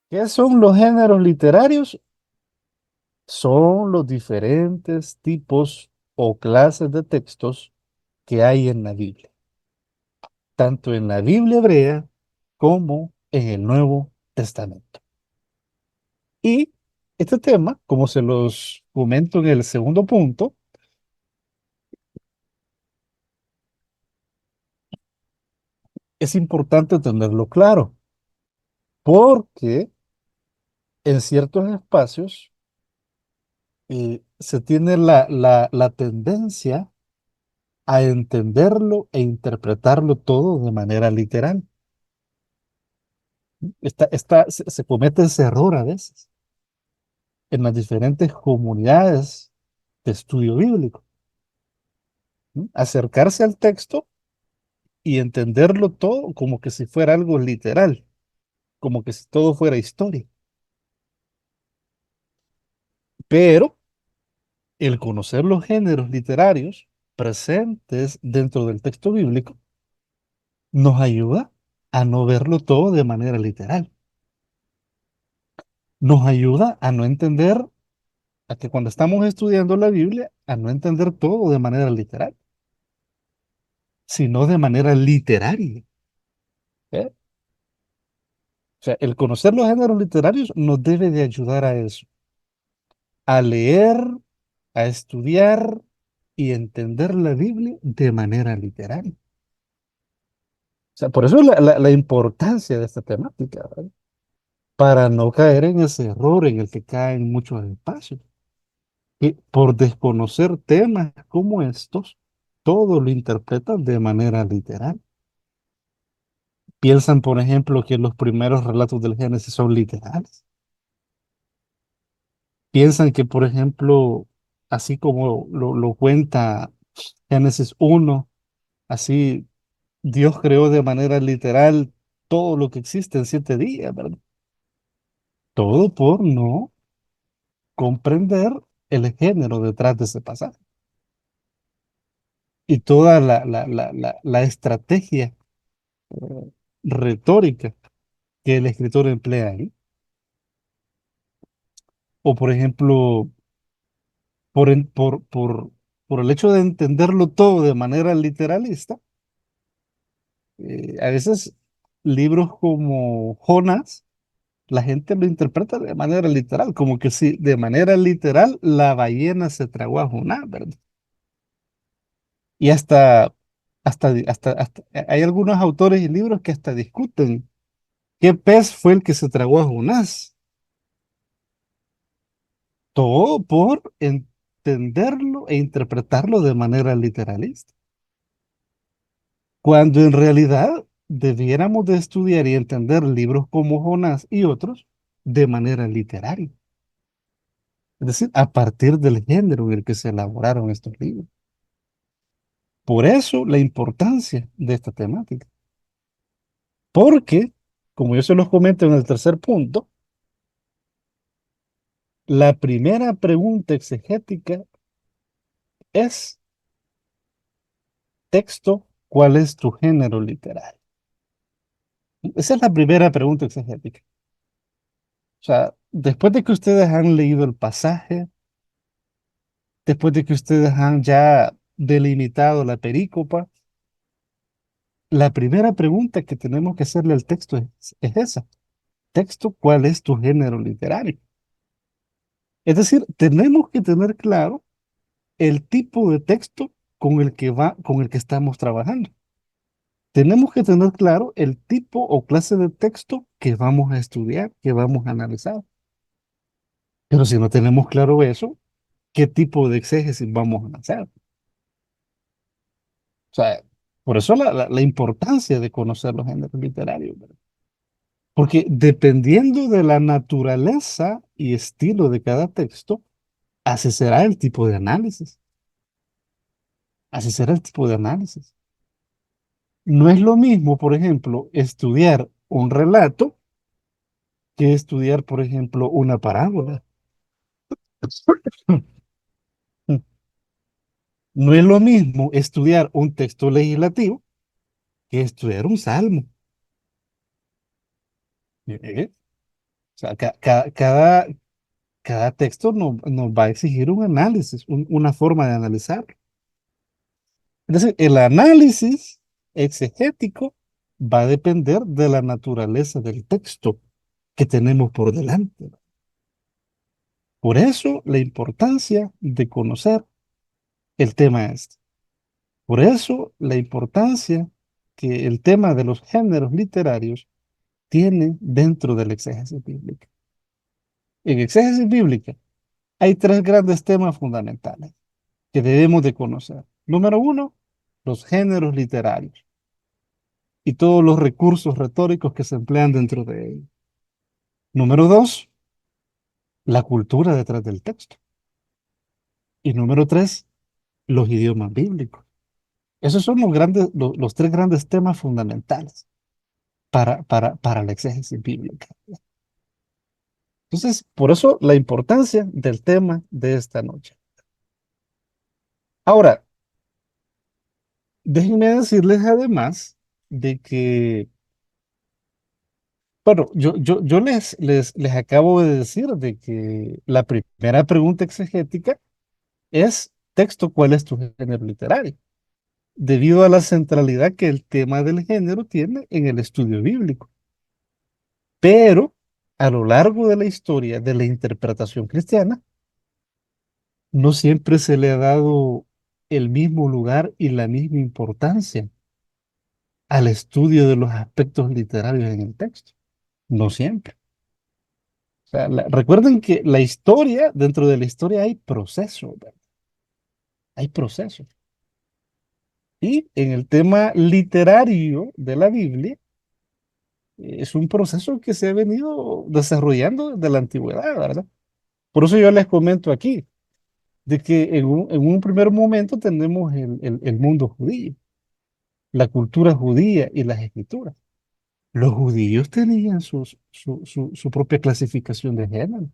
¿Qué son los géneros literarios? Son los diferentes tipos o clases de textos que hay en la Biblia, tanto en la Biblia hebrea como en el Nuevo Testamento. Y este tema, como se los comento en el segundo punto, es importante tenerlo claro, porque en ciertos espacios se tiene la tendencia a entenderlo e interpretarlo todo de manera literal. Se comete ese error a veces en las diferentes comunidades de estudio bíblico. ¿No? Acercarse al texto y entenderlo todo como que si fuera algo literal, como que si todo fuera historia. Pero el conocer los géneros literarios presentes dentro del texto bíblico nos ayuda a no verlo todo de manera literal. Nos ayuda a no entender, a que cuando estamos estudiando la Biblia, a no entender todo de manera literal, sino de manera literaria. ¿Eh? O sea, el conocer los géneros literarios nos debe de ayudar a eso, a leer, a estudiar y entender la Biblia de manera literal. O sea, por eso la importancia de esta temática, ¿verdad? Para no caer en ese error en el que caen muchos espacios. Y por desconocer temas como estos, todo lo interpretan de manera literal. Piensan, por ejemplo, que los primeros relatos del Génesis son literales. Piensan que, por ejemplo, así como lo cuenta Génesis 1, así Dios creó de manera literal todo lo que existe en 7 días, ¿verdad? Todo por no comprender el género detrás de ese pasaje y toda la estrategia retórica que el escritor emplea ahí. O, por ejemplo, por, en- por el hecho de entenderlo todo de manera literalista, a veces libros como Jonás, la gente lo interpreta de manera literal, como que si de manera literal la ballena se tragó a Jonás, ¿verdad? Y hay algunos autores y libros que hasta discuten qué pez fue el que se tragó a Jonás. Todo por entenderlo e interpretarlo de manera literalista. Cuando en realidad debiéramos de estudiar y entender libros como Jonás y otros de manera literaria. Es decir, a partir del género en el que se elaboraron estos libros. Por eso la importancia de esta temática. Porque, como yo se los comento en el tercer punto, la primera pregunta exegética es: texto, ¿cuál es tu género literario? Esa es la primera pregunta exegética. O sea, después de que ustedes han leído el pasaje, después de que ustedes han ya delimitado la perícopa, la primera pregunta que tenemos que hacerle al texto es esa. Texto, ¿cuál es tu género literario? Es decir, tenemos que tener claro el tipo de texto con el que estamos trabajando. Tenemos que tener claro el tipo o clase de texto que vamos a estudiar, que vamos a analizar. Pero si no tenemos claro eso, ¿qué tipo de exégesis vamos a hacer? O sea, por eso la importancia de conocer los géneros literarios, ¿verdad? Porque dependiendo de la naturaleza y estilo de cada texto, así será el tipo de análisis. Así será el tipo de análisis. No es lo mismo, por ejemplo, estudiar un relato que estudiar, por ejemplo, una parábola. No es lo mismo estudiar un texto legislativo que estudiar un salmo. ¿Eh? O sea, cada texto nos va a exigir un análisis, una forma de analizar. Es decir, el análisis exegético va a depender de la naturaleza del texto que tenemos por delante. Por eso la importancia de conocer el tema este. Por eso la importancia que el tema de los géneros literarios tiene dentro de la exégesis bíblica. En exégesis bíblica hay tres grandes temas fundamentales que debemos de conocer. Número uno, los géneros literarios y todos los recursos retóricos que se emplean dentro de ellos. Número dos, la cultura detrás del texto. Y número tres, los idiomas bíblicos. Esos son los tres grandes temas fundamentales para la exégesis bíblica. Entonces, por eso la importancia del tema de esta noche. Ahora, déjenme decirles además de que, bueno, yo les acabo de decir de que la primera pregunta exegética es texto, ¿cuál es tu género literario? Debido a la centralidad que el tema del género tiene en el estudio bíblico. Pero a lo largo de la historia de la interpretación cristiana, no siempre se le ha dado el mismo lugar y la misma importancia al estudio de los aspectos literarios en el texto. No siempre. O sea, recuerden que la historia, dentro de la historia hay procesos, ¿verdad? Hay procesos. Y en el tema literario de la Biblia, es un proceso que se ha venido desarrollando desde la antigüedad, ¿verdad? Por eso yo les comento aquí, de que en un primer momento tenemos el mundo judío, la cultura judía y las escrituras. Los judíos tenían su propia clasificación de género.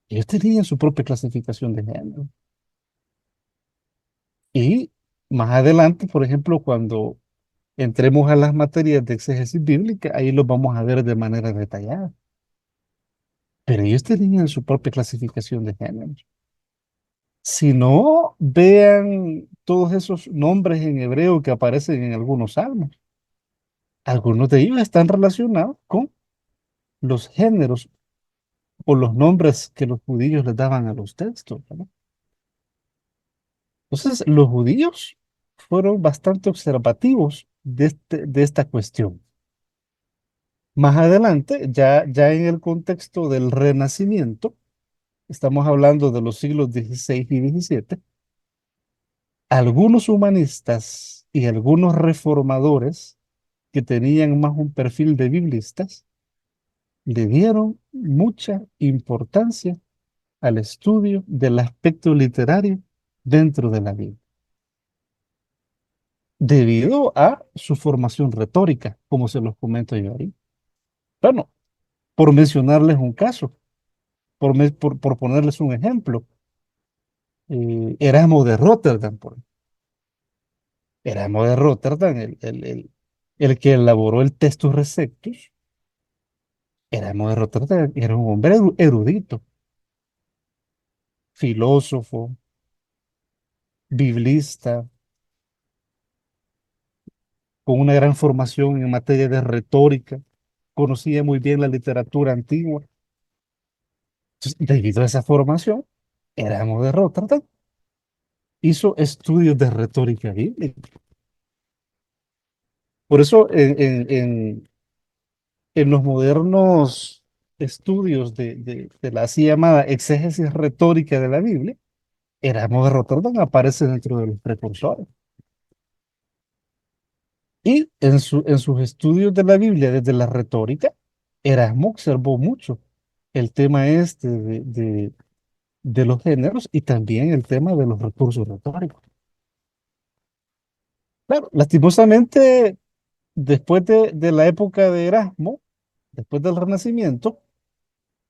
Ellos tenían su propia clasificación de género. Y más adelante, por ejemplo, cuando entremos a las materias de exégesis bíblica, ahí los vamos a ver de manera detallada. Pero ellos tenían su propia clasificación de género. Si no, vean todos esos nombres en hebreo que aparecen en algunos salmos. Algunos de ellos están relacionados con los géneros o los nombres que los judíos les daban a los textos, ¿verdad? Entonces, los judíos fueron bastante observativos de esta cuestión. Más adelante, ya en el contexto del Renacimiento, estamos hablando de los siglos XVI y XVII, algunos humanistas y algunos reformadores que tenían más un perfil de biblistas, le dieron mucha importancia al estudio del aspecto literario dentro de la Biblia, debido a su formación retórica, como se los comento yo ahorita. Bueno, por mencionarles un caso, por ponerles un ejemplo, Erasmo de Rotterdam, Erasmo de Rotterdam, el que elaboró el Textus Receptus, Erasmo de Rotterdam era un hombre erudito, filósofo, biblista, con una gran formación en materia de retórica, conocía muy bien la literatura antigua. Entonces, debido a esa formación, Erasmo de Rotterdam hizo estudios de retórica bíblica. Por eso, en los modernos estudios de la así llamada exégesis retórica de la Biblia, Erasmo de Rotterdam aparece dentro de los precursores. Y en sus estudios de la Biblia desde la retórica, Erasmo observó mucho el tema este de los géneros y también el tema de los recursos retóricos. Claro, lastimosamente, después de la época de Erasmo, después del Renacimiento,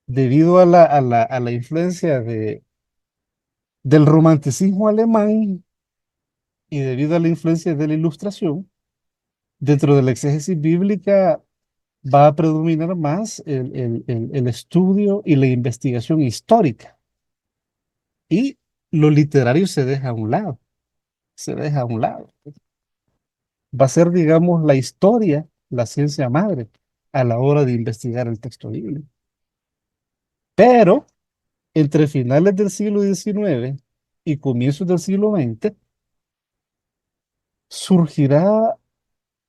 debido a la influencia del romanticismo alemán y debido a la influencia de la Ilustración, dentro de la exégesis bíblica va a predominar más el estudio y la investigación histórica. Y lo literario se deja a un lado, se deja a un lado. Va a ser, digamos, la historia, la ciencia madre, a la hora de investigar el texto bíblico. Pero entre finales del siglo XIX y comienzos del siglo XX, surgirá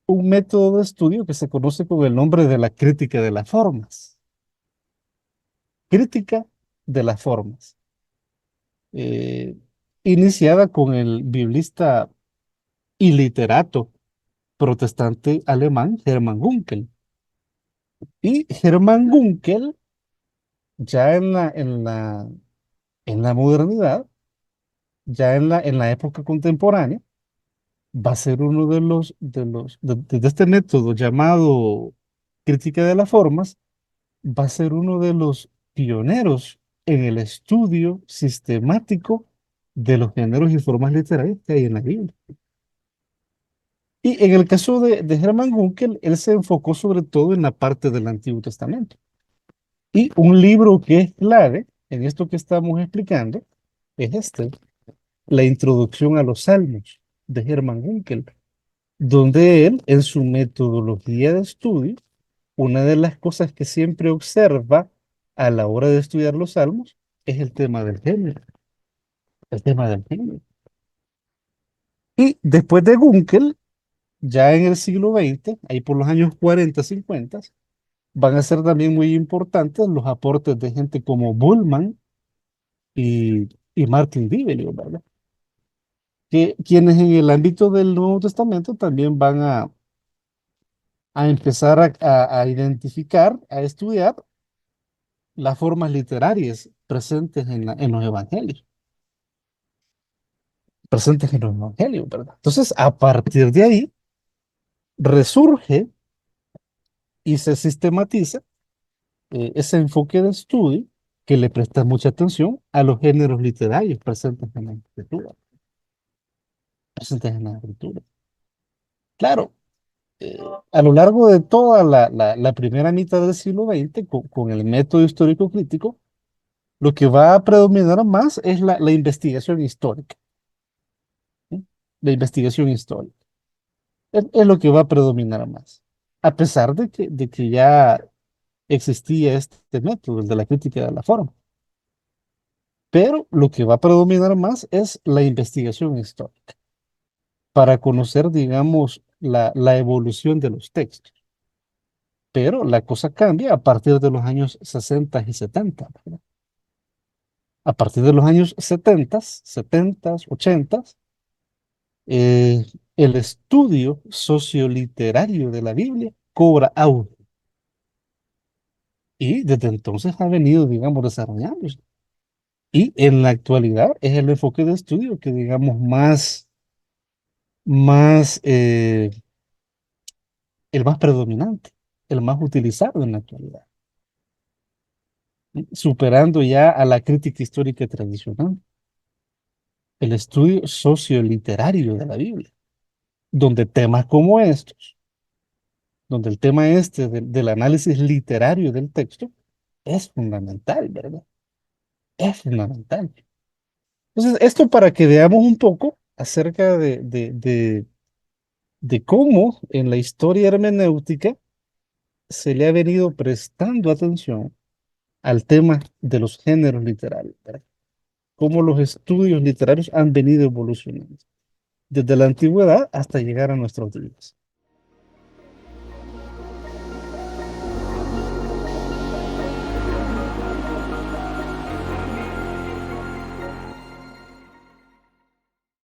un método de estudio que se conoce con el nombre de la crítica de las formas. Crítica de las formas. eh, Iniciada con el biblista y literato protestante alemán Hermann Gunkel. Y Hermann Gunkel, ya en la modernidad, ya en la época contemporánea, va a ser uno de este método llamado crítica de las formas, va a ser uno de los pioneros en el estudio sistemático de los géneros y formas literarias que hay en la Biblia. Y en el caso de Hermann Gunkel, él se enfocó sobre todo en la parte del Antiguo Testamento. Y un libro que es clave en esto que estamos explicando es este, La Introducción a los Salmos de Hermann Gunkel, donde él, en su metodología de estudio, una de las cosas que siempre observa a la hora de estudiar los salmos es el tema del género, el tema del género. Y después de Gunkel, ya en el siglo XX, ahí por los años 40, 50, van a ser también muy importantes los aportes de gente como Bullman y Martin Dibelius, ¿verdad? Quienes en el ámbito del Nuevo Testamento también van a empezar a identificar, a estudiar las formas literarias presentes en los evangelios, ¿verdad? Entonces, a partir de ahí, resurge y se sistematiza ese enfoque de estudio que le presta mucha atención a los géneros literarios presentes en la escritura. Claro, eh, a lo largo de toda la primera mitad del siglo XX, con el método histórico crítico, lo que va a predominar más es la investigación histórica. ¿Sí? La investigación histórica. Es lo que va a predominar más. A pesar de que ya existía este método, el de la crítica de la forma. Pero lo que va a predominar más es la investigación histórica para conocer, digamos, la evolución de los textos. Pero la cosa cambia a partir de los años 60 y 70, ¿verdad? A partir de los años 70, 80, eh, el estudio socioliterario de la Biblia cobra auge y desde entonces ha venido, digamos, desarrollándose. Y en la actualidad es el enfoque de estudio que, digamos, más el más predominante, el más utilizado en la actualidad, ¿sí? Superando ya a la crítica histórica tradicional, el estudio socioliterario de la Biblia, donde temas como estos, donde el tema este del análisis literario del texto es fundamental, ¿verdad? Es fundamental. Entonces, esto para que veamos un poco acerca de cómo en la historia hermenéutica se le ha venido prestando atención al tema de los géneros literarios, ¿verdad? Cómo los estudios literarios han venido evolucionando desde la antigüedad hasta llegar a nuestros días.